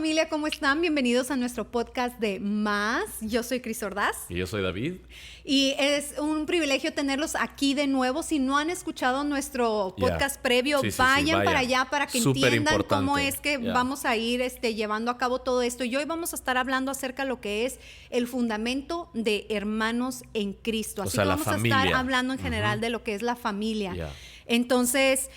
familia? ¿Cómo están? Bienvenidos a nuestro podcast de Más. Yo soy Cris Ordaz. Y yo soy David. Y es un privilegio tenerlos aquí de nuevo. Si no han escuchado nuestro podcast previo, vayan para allá para que entiendan cómo es que vamos a ir llevando a cabo todo esto. Y hoy vamos a estar hablando acerca de lo que es el fundamento de hermanos en Cristo. Así que vamos a estar hablando en general de lo que es la familia. Entonces,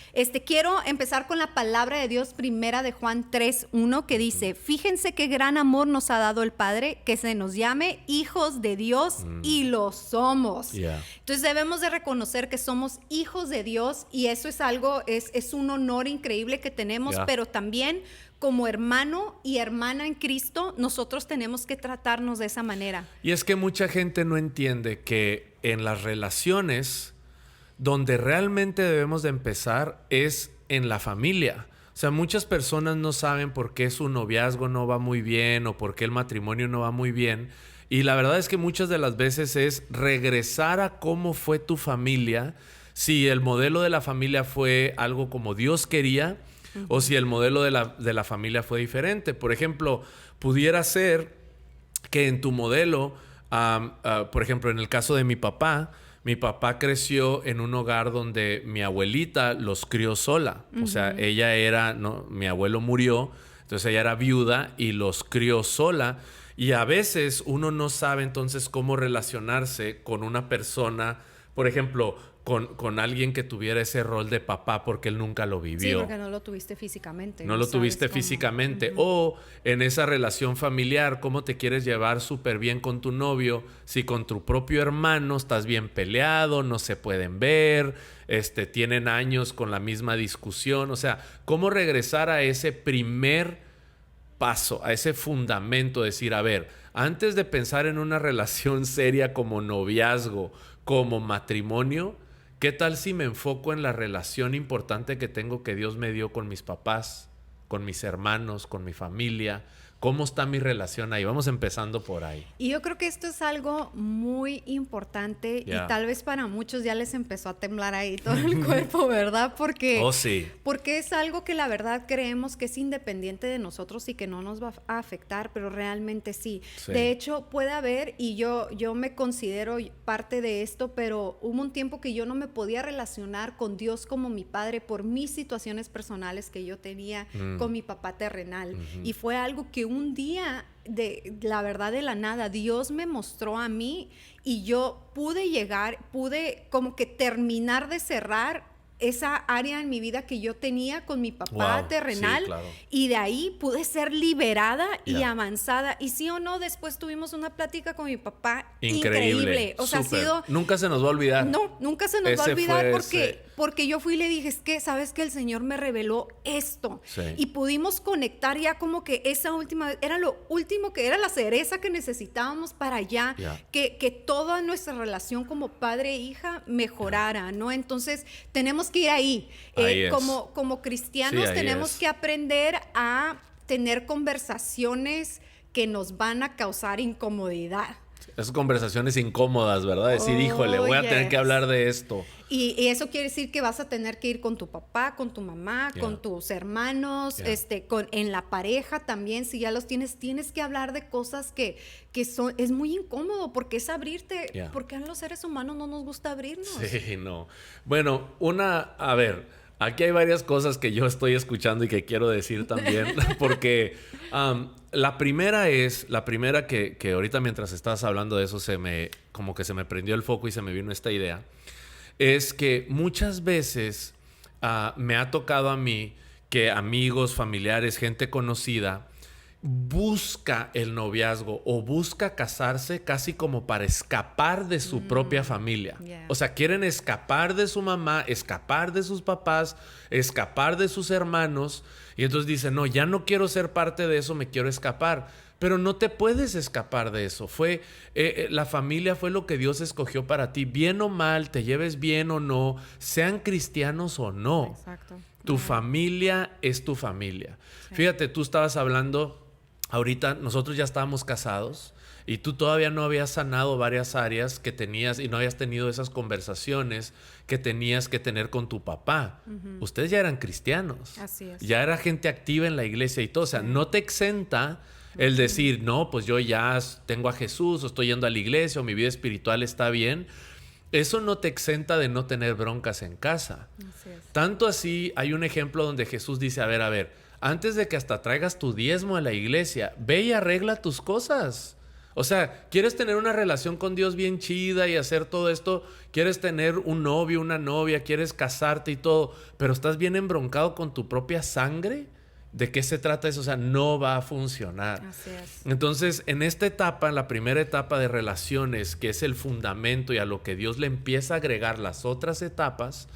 quiero empezar con la palabra de Dios, primera de Juan 3:1, que dice: fíjense qué gran amor nos ha dado el Padre, que se nos llame hijos de Dios, y lo somos. Entonces debemos de reconocer que somos hijos de Dios, y eso es algo, es un honor increíble que tenemos, pero también como hermano y hermana en Cristo, nosotros tenemos que tratarnos de esa manera. Y es que mucha gente no entiende que en las relaciones donde realmente debemos de empezar es en la familia. O sea, muchas personas no saben por qué su noviazgo no va muy bien o por qué el matrimonio no va muy bien. Y la verdad es que muchas de las veces es regresar a cómo fue tu familia, si el modelo de la familia fue algo como Dios quería, o si el modelo de la familia fue diferente. Por ejemplo, pudiera ser que en tu modelo, por ejemplo, en el caso de mi papá creció en un hogar donde mi abuelita los crió sola. O sea, mi abuelo murió, entonces ella era viuda y los crió sola. Y a veces uno no sabe entonces cómo relacionarse con una persona, por ejemplo, con alguien que tuviera ese rol de papá porque él nunca lo vivió. Sí, porque no lo tuviste físicamente. No lo tuviste físicamente. O en esa relación familiar, ¿cómo te quieres llevar súper bien con tu novio si con tu propio hermano estás bien peleado, no se pueden ver, tienen años con la misma discusión? O sea, ¿cómo regresar a ese primer paso, a ese fundamento? Decir, a ver, antes de pensar en una relación seria como noviazgo, como matrimonio, ¿qué tal si me enfoco en la relación importante que tengo, que Dios me dio con mis papás, con mis hermanos, con mi familia? ¿Cómo está mi relación ahí? Vamos empezando por ahí. Y yo creo que esto es algo muy importante y tal vez para muchos ya les empezó a temblar ahí todo el cuerpo, ¿verdad? Porque es algo que la verdad creemos que es independiente de nosotros y que no nos va a afectar, pero realmente sí. De hecho, puede haber, y yo me considero parte de esto, pero hubo un tiempo que yo no me podía relacionar con Dios como mi padre por mis situaciones personales que yo tenía con mi papá terrenal. Y fue algo que un día, la verdad, de la nada, Dios me mostró a mí y yo pude como que terminar de cerrar esa área en mi vida que yo tenía con mi papá terrenal, y de ahí pude ser liberada y avanzada. Y sí o no, después tuvimos una plática con mi papá increíble. O sea, nunca se nos va a olvidar. No, nunca se nos va a olvidar porque yo fui y le dije, es que sabes que el Señor me reveló esto. Y pudimos conectar ya como que esa última vez, era lo último, que era la cereza que necesitábamos para ya que toda nuestra relación como padre e hija mejorara, ¿no? Entonces tenemos que ir ahí. Como cristianos tenemos que aprender a tener conversaciones que nos van a causar incomodidad. Esas conversaciones incómodas, ¿verdad? Decir, híjole, voy a tener que hablar de esto. Y eso quiere decir que vas a tener que ir con tu papá, con tu mamá, con tus hermanos, en la pareja también. Si ya los tienes que hablar de cosas que es muy incómodo, porque es abrirte. Porque a los seres humanos no nos gusta abrirnos. Sí, no. Bueno, a ver, aquí hay varias cosas que yo estoy escuchando y que quiero decir también, porque la primera que ahorita mientras estabas hablando de eso como que se me prendió el foco y se me vino esta idea, es que muchas veces me ha tocado a mí que amigos, familiares, gente conocida busca el noviazgo o busca casarse casi como para escapar de su propia familia. O sea, quieren escapar de su mamá, escapar de sus papás, escapar de sus hermanos, y entonces dicen, no, ya no quiero ser parte de eso, me quiero escapar. Pero no te puedes escapar de eso. La familia fue lo que Dios escogió para ti, bien o mal, te lleves bien o no, sean cristianos o no. Exacto. Tu familia es tu familia. Fíjate, tú estabas hablando ahorita nosotros ya estábamos casados y tú todavía no habías sanado varias áreas que tenías y no habías tenido esas conversaciones que tenías que tener con tu papá. Ustedes ya eran cristianos. Así es. Ya era gente activa en la iglesia y todo. O sea, no te exenta el decir, no, pues yo ya tengo a Jesús o estoy yendo a la iglesia o mi vida espiritual está bien. Eso no te exenta de no tener broncas en casa. Así es. Tanto así, hay un ejemplo donde Jesús dice, a ver, antes de que hasta traigas tu diezmo a la iglesia, ve y arregla tus cosas. O sea, ¿quieres tener una relación con Dios bien chida y hacer todo esto? ¿Quieres tener un novio, una novia? ¿Quieres casarte y todo? Pero estás bien embroncado con tu propia sangre. ¿De qué se trata eso? O sea, no va a funcionar. Así es. Entonces, en esta etapa, en la primera etapa de relaciones, que es el fundamento y a lo que Dios le empieza a agregar las otras etapas,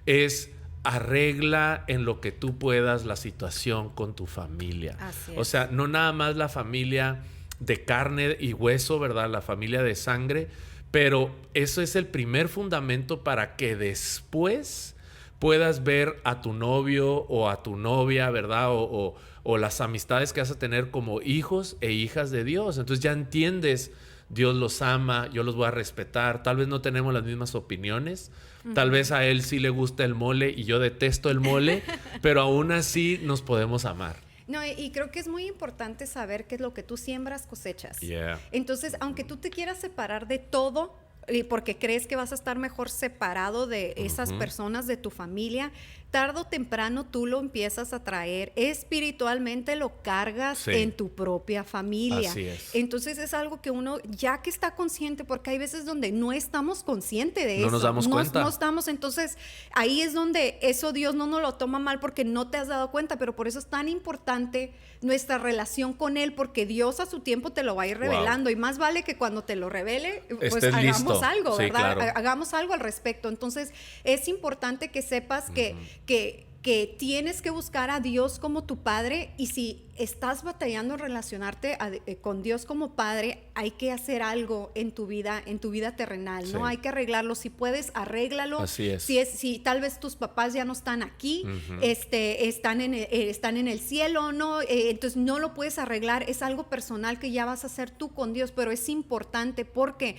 es arregla en lo que tú puedas la situación con tu familia. Así es. O sea, no nada más la familia de carne y hueso, ¿verdad? La familia de sangre, pero eso es el primer fundamento para que después puedas ver a tu novio o a tu novia, ¿verdad? O las amistades que vas a tener como hijos e hijas de Dios. Entonces ya entiendes, Dios los ama, yo los voy a respetar. Tal vez no tenemos las mismas opiniones. Tal vez a él sí le gusta el mole y yo detesto el mole, pero aún así nos podemos amar. No, y creo que es muy importante saber qué es lo que tú siembras, cosechas. Yeah. Entonces, aunque tú te quieras separar de todo, porque crees que vas a estar mejor separado de esas personas, de tu familia, tarde o temprano tú lo empiezas a traer espiritualmente, lo cargas en tu propia familia. Así es. Entonces es algo que uno, ya que está consciente, porque hay veces donde no estamos conscientes de eso. No nos damos cuenta. No estamos, entonces ahí es donde eso Dios no nos lo toma mal porque no te has dado cuenta, pero por eso es tan importante nuestra relación con Él, porque Dios a su tiempo te lo va a ir revelando, y más vale que cuando te lo revele, pues estés hagamos listo. algo, Sí, ¿verdad? claro. Hagamos algo al respecto. Entonces es importante que sepas que tienes que buscar a Dios como tu Padre, y si estás batallando en relacionarte con Dios como Padre, hay que hacer algo en tu vida terrenal, ¿no? Hay que arreglarlo. Si puedes, arréglalo. Así es. Si tal vez tus papás ya no están aquí, están en el cielo, ¿no? Entonces no lo puedes arreglar, es algo personal que ya vas a hacer tú con Dios, pero es importante porque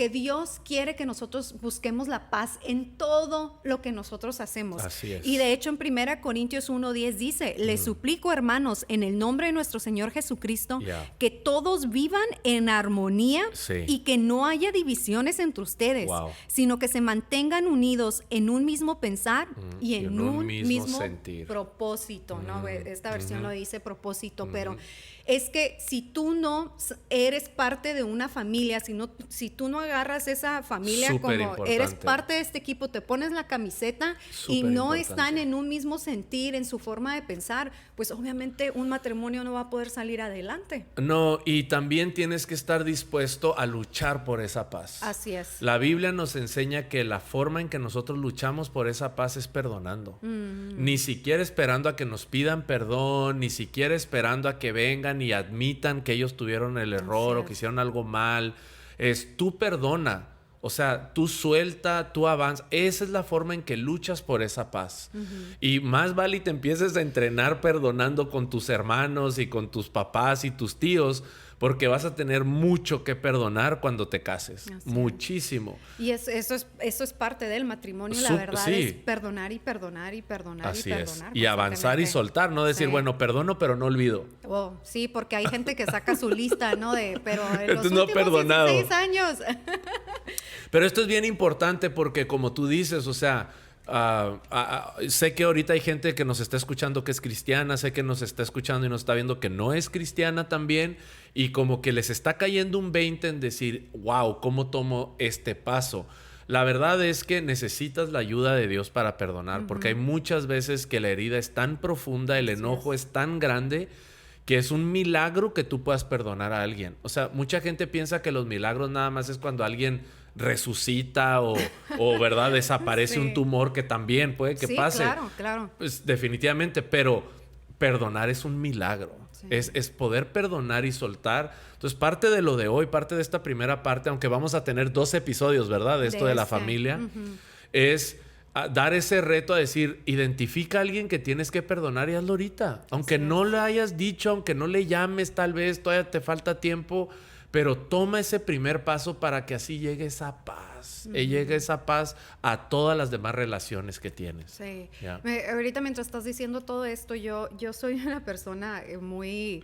Dios quiere que nosotros busquemos la paz en todo lo que nosotros hacemos. Así es. Y de hecho en 1 Corintios 1:10 dice, les suplico, hermanos, en el nombre de nuestro Señor Jesucristo, que todos vivan en armonía y que no haya divisiones entre ustedes, sino que se mantengan unidos en un mismo pensar y en un mismo sentir. Propósito, ¿no? Esta versión lo dice propósito, pero es que si tú no eres parte de una familia, si tú no agarras esa familia como eres parte de este equipo, te pones la camiseta y no están en un mismo sentir, en su forma de pensar, pues obviamente un matrimonio no va a poder salir adelante. No, y también tienes que estar dispuesto a luchar por esa paz. Así es. La Biblia nos enseña que la forma en que nosotros luchamos por esa paz es perdonando. Ni siquiera esperando a que nos pidan perdón, ni siquiera esperando a que vengan y admitan que ellos tuvieron el error o que hicieron algo mal. Es tú perdona. O sea, tú suelta, tú avanza. Esa es la forma en que luchas por esa paz. Y más vale te empieces a entrenar perdonando con tus hermanos y con tus papás y tus tíos, porque vas a tener mucho que perdonar cuando te cases. Así muchísimo. Y eso es parte del matrimonio, la verdad, es perdonar y perdonar y perdonar. Así y perdonar. Y avanzar y soltar, no decir, bueno, perdono, pero no olvido. Sí, porque hay gente que saca su lista, ¿no? Pero en los no últimos perdonado. 16 años. Pero esto es bien importante porque, como tú dices, o sea, sé que ahorita hay gente que nos está escuchando que es cristiana, sé que nos está escuchando y nos está viendo que no es cristiana también, y como que les está cayendo un 20 en decir, wow, ¿cómo tomo este paso? La verdad es que necesitas la ayuda de Dios para perdonar, porque hay muchas veces que la herida es tan profunda, el enojo es tan grande, que es un milagro que tú puedas perdonar a alguien. O sea, mucha gente piensa que los milagros nada más es cuando alguien resucita o ¿verdad? Desaparece un tumor, que también puede que pase. Claro. Pues definitivamente, pero perdonar es un milagro. Es poder perdonar y soltar. Entonces, parte de lo de hoy, parte de esta primera parte, aunque vamos a tener 2 episodios, ¿verdad? De esto de la familia, es dar ese reto a decir, identifica a alguien que tienes que perdonar y hazlo ahorita. Aunque no le hayas dicho, aunque no le llames, tal vez todavía te falta tiempo, pero toma ese primer paso para que así llegue esa paz. Llegue esa paz a todas las demás relaciones que tienes. Sí. Yeah. Ahorita mientras estás diciendo todo esto, yo soy una persona muy...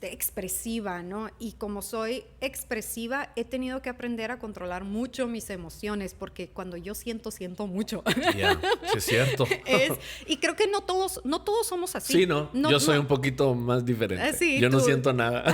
expresiva, ¿no? Y como soy expresiva, he tenido que aprender a controlar mucho mis emociones, porque cuando yo siento mucho. Ya, sí es cierto. Y creo que no todos somos así. Sí, ¿no? Yo soy un poquito más diferente. Sí, yo no siento nada.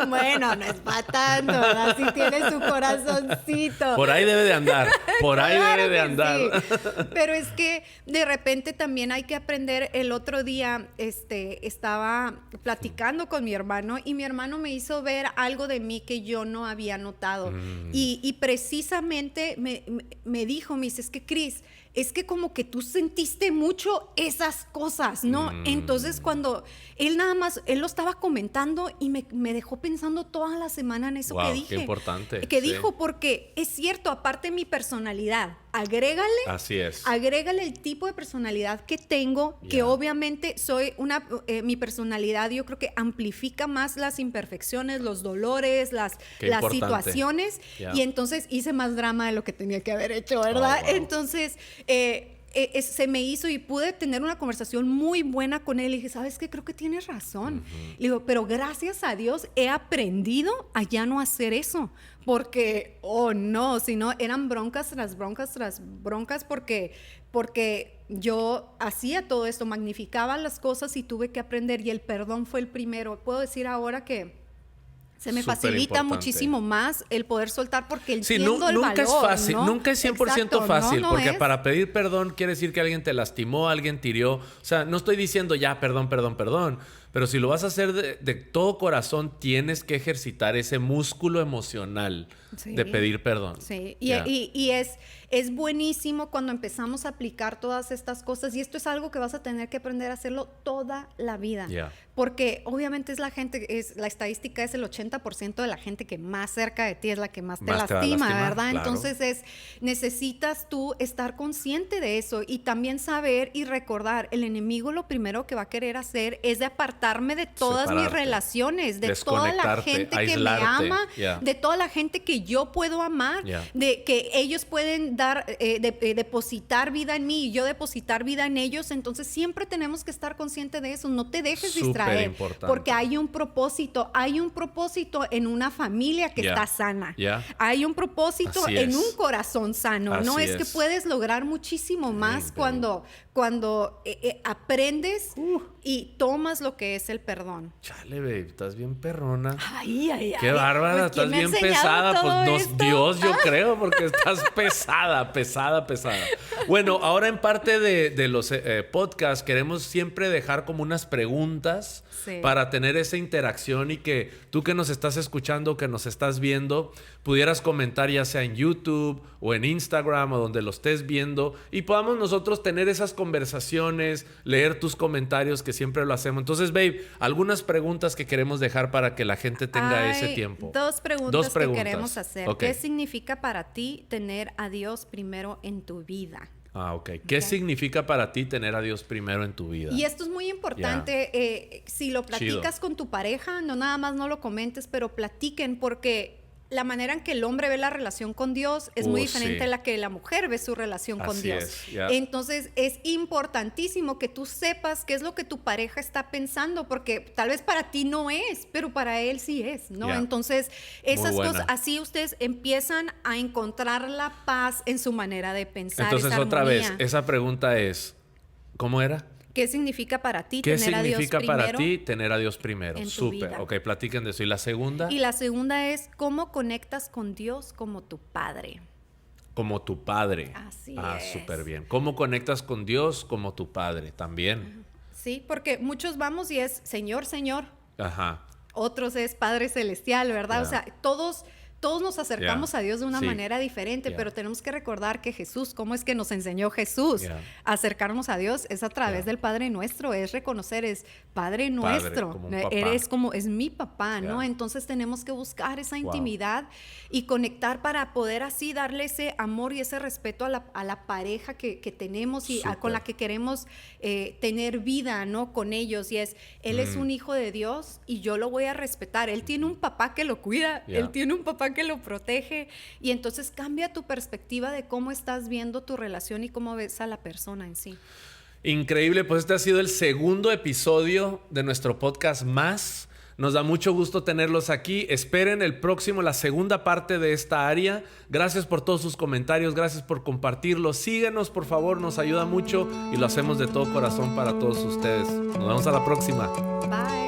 Bueno, no es para tanto, ¿verdad? Sí tiene su corazoncito. Por ahí debe de andar. Claro debe de andar. Sí. Pero es que de repente también hay que aprender. El otro día estaba platicando con mi hermano y mi hermano me hizo ver algo de mí que yo no había notado. Y precisamente me dijo, me dice, es que Cris, es que como que tú sentiste mucho esas cosas, ¿no? Entonces cuando él lo estaba comentando y me dejó pensando toda la semana en eso que dije. Qué importante. Que dijo, porque es cierto, aparte de mi personalidad, agrégale el tipo de personalidad que tengo, que obviamente mi personalidad yo creo que amplifica más las imperfecciones, los dolores, las situaciones, y entonces hice más drama de lo que tenía que haber hecho, ¿verdad? Entonces se me hizo y pude tener una conversación muy buena con él y dije, ¿sabes qué? Creo que tienes razón. Le digo, pero gracias a Dios he aprendido a ya no hacer eso, porque, si no, eran broncas tras broncas tras broncas, porque yo hacía todo esto, magnificaba las cosas y tuve que aprender, y el perdón fue el primero. Puedo decir ahora que se me facilita muchísimo más el poder soltar, porque entiendo el valor. Nunca es fácil, ¿no? Nunca es 100% Exacto, fácil, no porque es. Para pedir perdón quiere decir que alguien te lastimó, alguien tiró. O sea, no estoy diciendo ya, perdón, pero si lo vas a hacer de todo corazón, tienes que ejercitar ese músculo emocional de pedir perdón. Sí, y es buenísimo cuando empezamos a aplicar todas estas cosas, y esto es algo que vas a tener que aprender a hacerlo toda la vida. Porque obviamente la estadística es el 80% de la gente que más cerca de ti es la que más te lastima, ¿verdad? Claro. Entonces necesitas tú estar consciente de eso y también saber y recordar, el enemigo lo primero que va a querer hacer es de apartarme de todas mis relaciones, de toda la gente que me ama, de toda la gente que yo puedo amar, de que ellos pueden depositar vida en mí y yo depositar vida en ellos. Entonces siempre tenemos que estar conscientes de eso. No te dejes distraer, porque hay un propósito en una familia que está sana, hay un propósito en un corazón sano. No es que puedes lograr muchísimo más cuando aprendes y tomas lo que es el perdón. Chale, babe, estás bien perrona. Ay. Qué bárbara, pues, estás bien pesada. Pues Dios, yo creo, porque estás pesada. Bueno, ahora en parte de los podcasts queremos siempre dejar como unas preguntas para tener esa interacción, y que tú que nos estás escuchando, que nos estás viendo, pudieras comentar ya sea en YouTube o en Instagram o donde lo estés viendo, y podamos nosotros tener esas conversaciones, leer tus comentarios, que siempre lo hacemos. Entonces, babe, algunas preguntas que queremos dejar para que la gente tenga ese tiempo. Dos preguntas que queremos hacer. ¿Qué significa para ti tener a Dios primero en tu vida? Ok. ¿Qué significa para ti tener a Dios primero en tu vida? Y esto es muy importante. Si lo platicas con tu pareja, no nada más no lo comentes, pero platiquen, porque la manera en que el hombre ve la relación con Dios es muy diferente a la que la mujer ve su relación con Dios. Entonces es importantísimo que tú sepas qué es lo que tu pareja está pensando, porque tal vez para ti no es, pero para él sí es, ¿no? Entonces esas cosas, así ustedes empiezan a encontrar la paz en su manera de pensar. Entonces otra vez, esa pregunta es, ¿cómo era? ¿Qué significa para ti tener a Dios primero? ¿Qué significa para ti tener a Dios primero? Súper. Ok, platiquen de eso. ¿Y la segunda? Y la segunda es, ¿cómo conectas con Dios como tu Padre? Como tu Padre. Así es. Súper bien. ¿Cómo conectas con Dios como tu Padre? También. Sí, porque muchos vamos y es Señor, Señor. Ajá. Otros es Padre Celestial, ¿verdad? O sea, todos todos nos acercamos a Dios de una manera diferente, pero tenemos que recordar que Jesús, ¿cómo es que nos enseñó Jesús a acercarnos a Dios? Es a través del Padre Nuestro, es reconocer, es Padre Nuestro, eres como, es mi papá, ¿no? Entonces tenemos que buscar esa intimidad y conectar para poder así darle ese amor y ese respeto a la pareja que tenemos y con la que queremos tener vida, ¿no? Con ellos, y Él es un hijo de Dios y yo lo voy a respetar. Él tiene un papá que lo cuida, Él tiene un papá que lo protege, y entonces cambia tu perspectiva de cómo estás viendo tu relación y cómo ves a la persona en sí. Increíble, pues este ha sido el segundo episodio de nuestro podcast Más. Nos da mucho gusto tenerlos aquí. Esperen el próximo, la segunda parte de esta área. Gracias por todos sus comentarios, gracias por compartirlo. Síguenos, por favor, nos ayuda mucho y lo hacemos de todo corazón para todos ustedes. Nos vemos a la próxima. Bye.